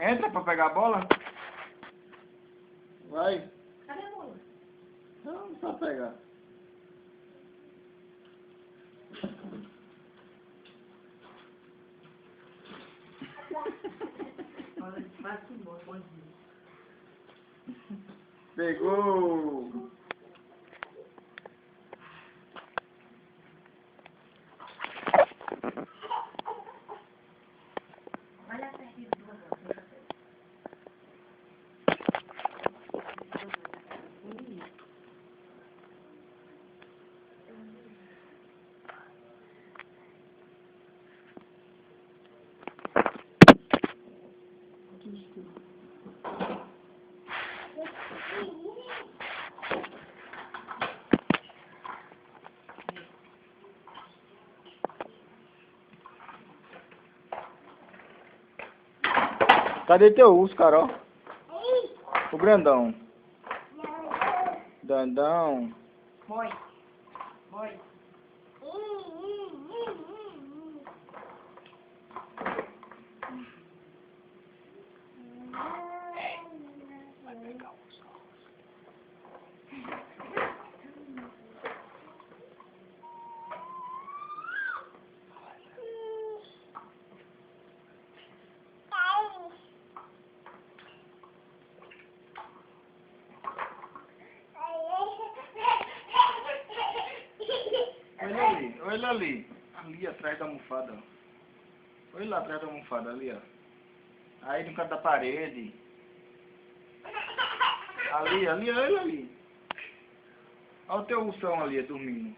Entra pra pegar a bola. Vai. Cadê a bola? Não, pra pegar. Olha, vai embora, pode ir. Pegou. Olha a perninha do avô. Cadê teu urso, Carol? O grandão. Dandão. Foi. Foi. Vai pegar o urso. Olha ali. Ali atrás da almofada. Olha lá atrás da almofada, ali, ó. Aí no canto da parede. Ali, olha ali. Olha o teu ursão ali, dormindo.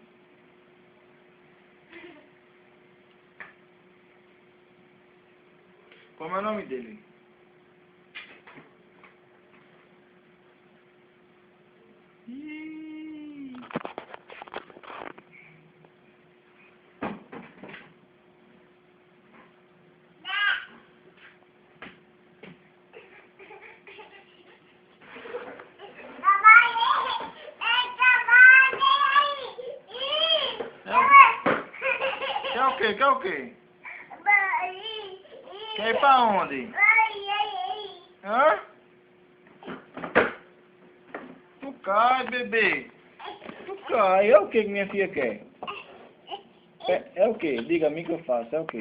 Como é o nome dele? Ih. Quer o quê? Quer o quê? Quer ir pra onde? Hã? Tu cai, bebê. Tu cai. É o que minha filha quer? É o que? Diga a mim que eu faço. É o que?